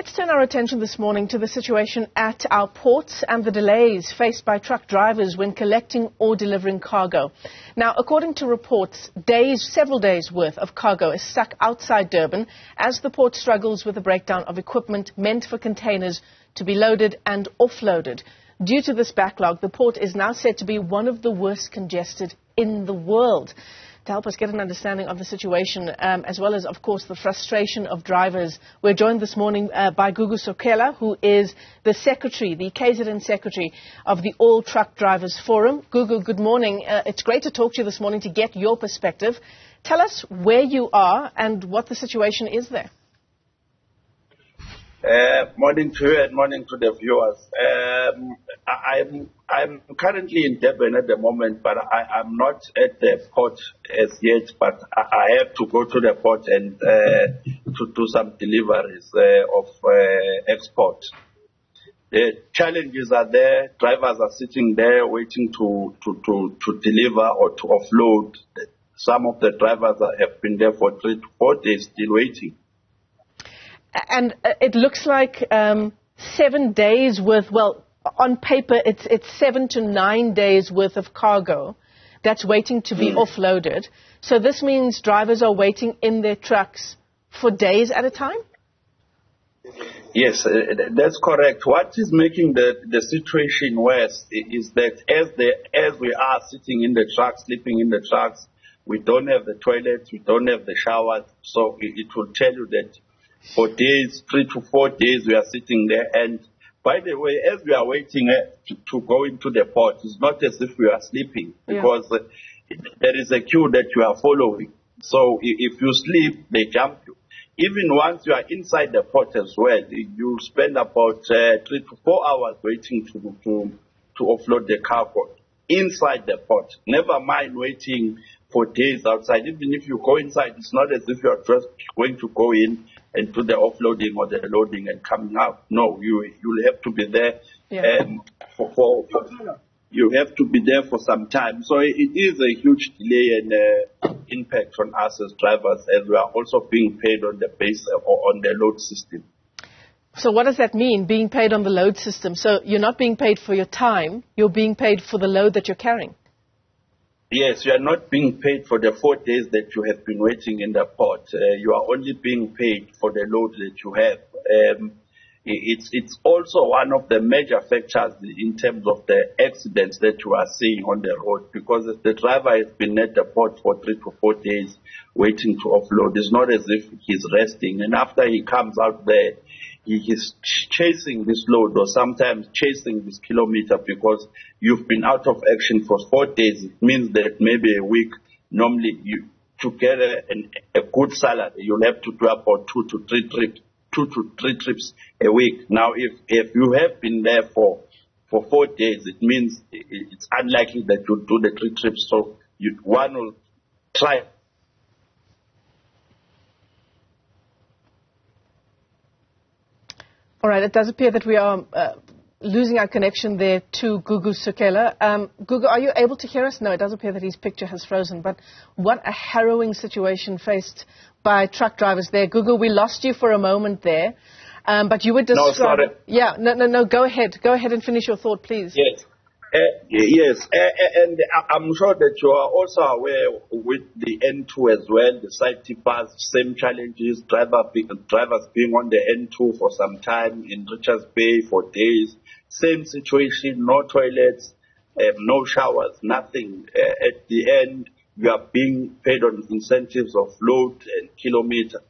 Let's turn our attention this morning to the situation at our ports and the delays faced by truck drivers when collecting or delivering cargo. Now, according to reports, several days worth of cargo is stuck outside Durban as the port struggles with the breakdown of equipment meant for containers to be loaded and offloaded. Due to this backlog, the port is now said to be one of the worst congested in the world. To help us get an understanding of the situation, as well as, of course, the frustration of drivers, we're joined this morning by Gugu Sokhela, who is the secretary, the KZN secretary of the All Truck Drivers Forum. Gugu, good morning. It's great to talk to you this morning to get your perspective. Tell us where you are and what the situation is there. Morning to you and morning to the viewers. I'm currently in Durban at the moment, but I'm not at the port as yet, but I have to go to the port and to do some deliveries of export. The challenges are there. Drivers are sitting there waiting to deliver or to offload. Some of the drivers have been there for 3 to 4 days still waiting. And it looks like 7 days worth, well, on paper it's 7 to 9 days worth of cargo that's waiting to be offloaded. So this means drivers are waiting in their trucks for days at a time? Yes, that's correct. What is making the situation worse is that as we are sitting in the trucks, sleeping in the trucks, we don't have the toilets, we don't have the showers. So it will tell you that for days, 3 to 4 days, we are sitting there. And by the way, as we are waiting to go into the port, it's not as if we are sleeping, because there is a queue that you are following. So if you sleep, they jump you. Even once you are inside the port as well, you spend about 3 to 4 hours waiting to offload the cargo inside the port. Never mind waiting for days outside. Even if you go inside, it's not as if you are just going to go in and do the offloading or the loading and coming out. No, you'll have to be there you have to be there for some time. So it is a huge delay and impact on us as drivers, as we are also being paid on the base or on the load system. So what does that mean, being paid on the load system? So you're not being paid for your time, you're being paid for the load that you're carrying? Yes, you are not being paid for the 4 days that you have been waiting in the port. You are only being paid for the load that you have. It's also one of the major factors in terms of the accidents that you are seeing on the road, because if the driver has been at the port for 3 to 4 days waiting to offload, it's not as if he's resting. And after he comes out there, he is chasing this load or sometimes chasing this kilometer, because you've been out of action for 4 days. It means that maybe a week, normally to get a good salary, you'll have to do about 2 to 3 trips a week. Now, if you have been there for 4 days, it means it's unlikely that you'll do the 3 trips. So one will try. All right, it does appear that we are losing our connection there to Gugu Sokhela. Gugu, are you able to hear us? No, it does appear that his picture has frozen. But what a harrowing situation faced by truck drivers there. Gugu, we lost you for a moment there. But you were describing... No, sorry. Yeah, no, go ahead. Go ahead and finish your thought, please. Yes. Yes, and I'm sure that you are also aware with the N2 as well, the side tippers, same challenges, drivers being on the N2 for some time, in Richards Bay for days, same situation, no toilets, no showers, nothing. At the end, you are being paid on incentives of load and kilometer.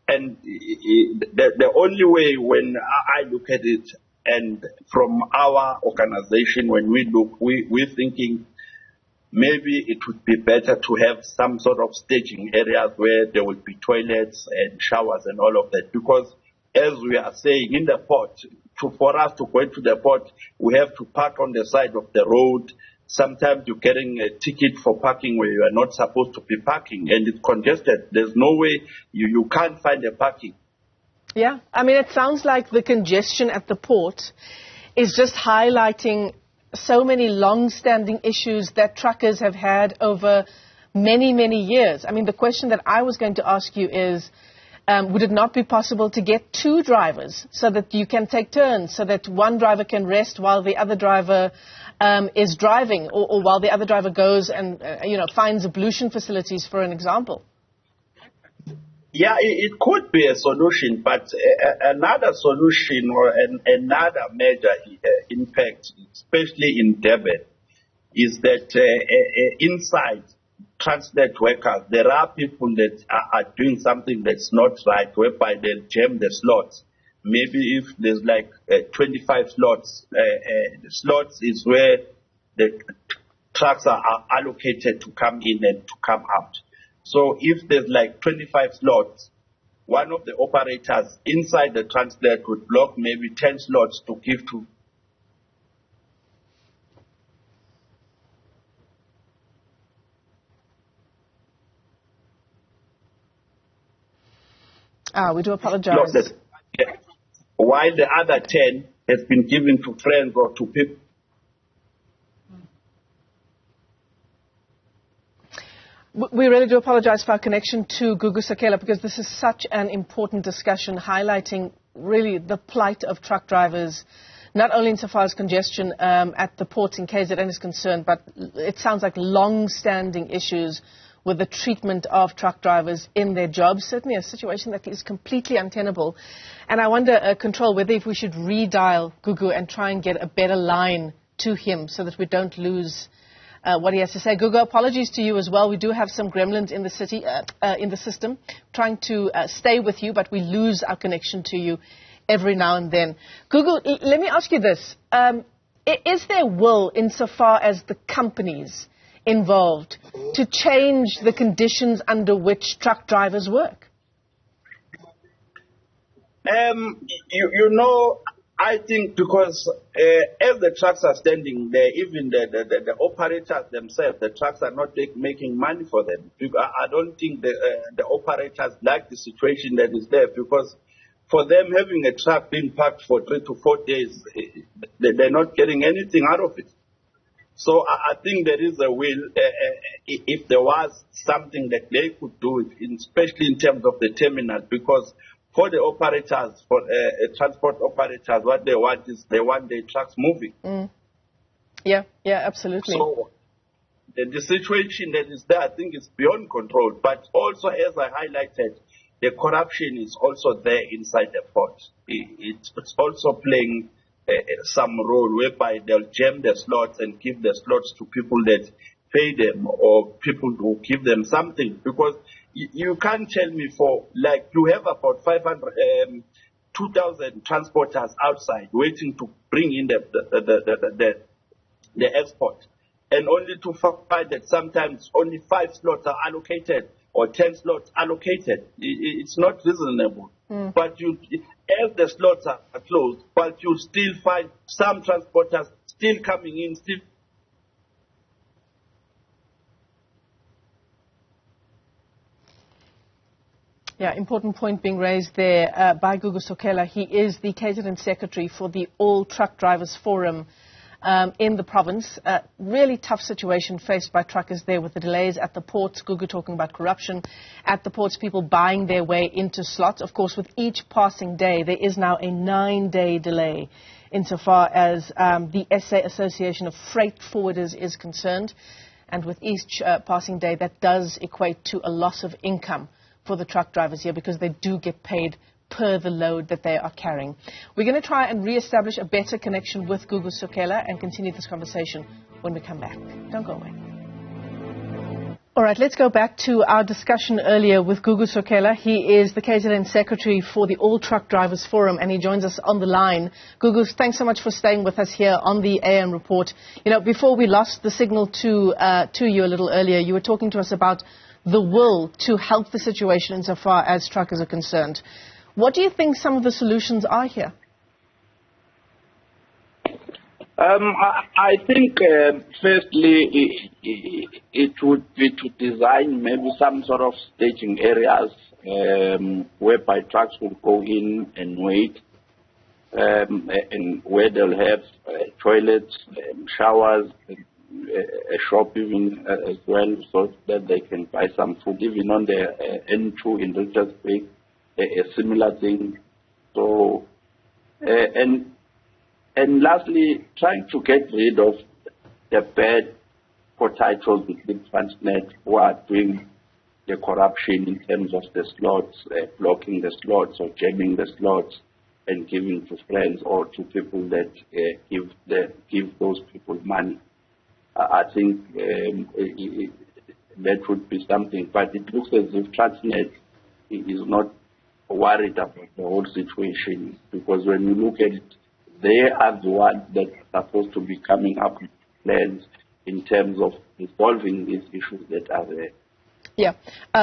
And the only way when I look at it, and from our organization, when we look, we're thinking maybe it would be better to have some sort of staging areas where there would be toilets and showers and all of that. Because as we are saying, in the port, for us to go into the port, we have to park on the side of the road. Sometimes you're getting a ticket for parking where you are not supposed to be parking, and it's congested. There's no way you can't find a parking. Yeah, I mean, it sounds like the congestion at the port is just highlighting so many long-standing issues that truckers have had over many, many years. I mean, the question that I was going to ask you is, Would it not be possible to get two drivers so that you can take turns, so that one driver can rest while the other driver is driving, or while the other driver goes and finds ablution facilities, for an example? Yeah, it could be a solution, but another solution or another major impact, especially in Durban, is that inside Transnet workers, there are people that are doing something that's not right, whereby they'll jam the slots. Maybe if there's like 25 slots, slots is where the trucks are allocated to come in and to come out. So if there's like 25 slots, one of the operators inside the Transnet would block maybe 10 slots to give to. We do apologize. While the other 10 has been given to friends or to people. We really do apologize for our connection to Gugu Sokhela, because this is such an important discussion highlighting really the plight of truck drivers, not only insofar as congestion at the ports in KZN is concerned, but it sounds like long-standing issues with the treatment of truck drivers in their jobs. Certainly a situation that is completely untenable. And I wonder, Control, whether if we should redial Gugu and try and get a better line to him so that we don't lose what he has to say. Gugu, apologies to you as well. We do have some gremlins in the city, in the system, trying to stay with you, but we lose our connection to you every now and then. Gugu, let me ask you this. Is there will, insofar as the companies involved, to change the conditions under which truck drivers work? I think because as the trucks are standing there, even the operators themselves, the trucks are not making money for them. I don't think the operators like the situation that is there, because for them having a truck being parked for 3 to 4 days, they're not getting anything out of it. So I think there is a will, if there was something that they could do, especially in terms of the terminal, because for the operators, for transport operators, what they want is they want their trucks moving. Yeah, absolutely. So the situation that is there, I think, is beyond control. But also, as I highlighted, the corruption is also there inside the port. It's also playing some role whereby they'll jam the slots and give the slots to people that pay them, or people who give them something. Because you can't tell me you have about 2,000 transporters outside waiting to bring in the export, and only to find that sometimes only 5 slots are allocated or 10 slots allocated. It's not reasonable. But as the slots are closed, but you still find some transporters still coming in, still. Yeah, important point being raised there by Gugu Sokhela. He is the KZN Secretary for the All Truck Drivers Forum in the province. Really tough situation faced by truckers there with the delays at the ports. Gugu talking about corruption at the ports, people buying their way into slots. Of course, with each passing day, there is now a 9-day delay insofar as the SA Association of Freight Forwarders is concerned. And with each passing day, that does equate to a loss of income for the truck drivers here, because they do get paid per the load that they are carrying. We're going to try and re-establish a better connection with Gugu Sokhela and continue this conversation when we come back. Don't go away. All right, let's go back to our discussion earlier with Gugu Sokhela. He is the KZN Secretary for the All Truck Drivers Forum, and he joins us on the line. Gugu, thanks so much for staying with us here on the AM Report. You know, before we lost the signal to you a little earlier, you were talking to us about the will to help the situation insofar as truckers are concerned. What do you think some of the solutions are here? I think, firstly, it would be to design maybe some sort of staging areas whereby trucks will go in and wait, and where they'll have toilets, showers, a shop even as well, so that they can buy some food, even on the N2 in Richards Bay. a similar thing. So, and lastly, trying to get rid of the bad potatoes within Transnet who are doing the corruption in terms of the slots, blocking the slots or jamming the slots and giving to friends or to people that give those people money. I think that would be something, but it looks as if Transnet is not worried about the whole situation, because when you look at it, they are the ones that are supposed to be coming up with plans in terms of resolving these issues that are there. Yeah.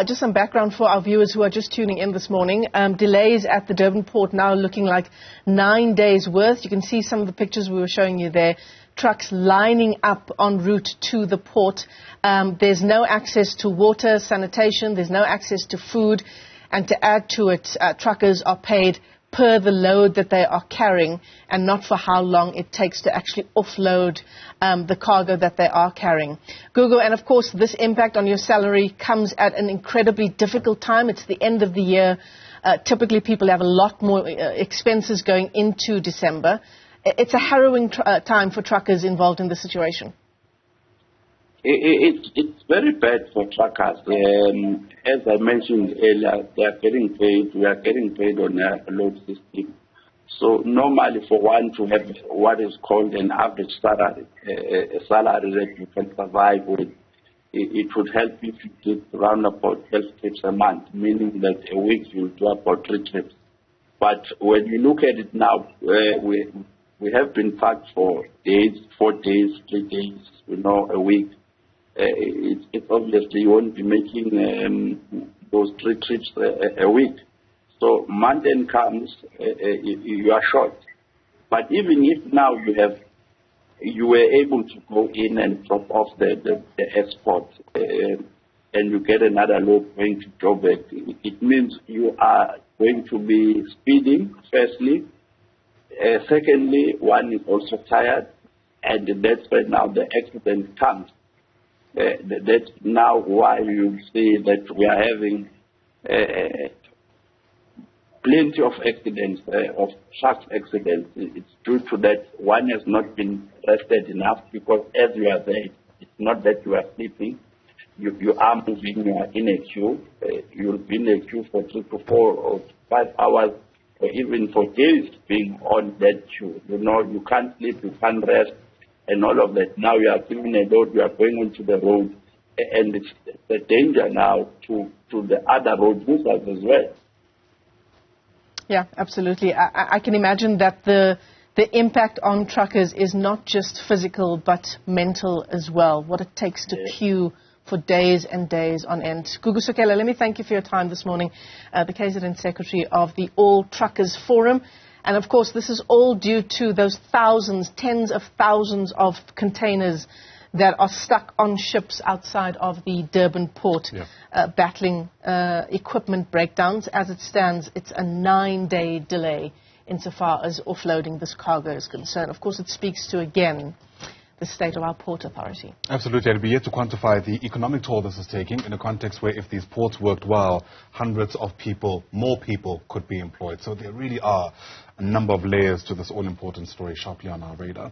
Just some background for our viewers who are just tuning in this morning. Delays at the Durban port now looking like 9 days worth. You can see some of the pictures we were showing you there. Trucks lining up en route to the port. There's no access to water, sanitation. There's no access to food. And to add to it, truckers are paid per the load that they are carrying and not for how long it takes to actually offload the cargo that they are carrying. Gugu, and of course this impact on your salary comes at an incredibly difficult time. It's the end of the year. Typically people have a lot more expenses going into December. It's a harrowing time for truckers involved in the situation. It's very bad for truckers. As I mentioned earlier, they are getting paid. We are getting paid on a load system. So normally for one to have what is called an average salary, a salary that you can survive with, it would help if you did around about 12 trips a month, meaning that a week you'll do about 3 trips. But when you look at it now, we have been packed for days, 4 days, 3 days, a week. It obviously you won't be making those 3 trips a week. So Monday comes, you are short. But even if now you were able to go in and drop off the export and you get another load going to Joburg, it means you are going to be speeding, firstly. Secondly, one is also tired, and that's where now the accident comes. That's now why you see that we are having plenty of accidents, of truck accidents. It's due to that one has not been rested enough, because as you are there, it's not that you are sleeping. You are moving, you are in a queue. You'll be in a queue for 3 to 4 or 5 hours, or even for days being on that queue. You can't sleep, you can't rest. And all of that. Now you are giving a load, you are going onto the road, and it's the danger now to the other road users as well. Yeah, absolutely. I can imagine that the impact on truckers is not just physical but mental as well, what it takes to queue for days and days on end. Gugu Sokhela, let me thank you for your time this morning, the KZN Secretary of the All Truckers Forum. And of course, this is all due to those thousands, tens of thousands of containers that are stuck on ships outside of the Durban port, battling equipment breakdowns. As it stands, it's a 9-day delay insofar as offloading this cargo is concerned. Of course, it speaks to, again, the state of our port authority. Absolutely, and we're yet to quantify the economic toll this is taking in a context where if these ports worked well, hundreds of people, more people could be employed. So there really are a number of layers to this all-important story sharply on our radar.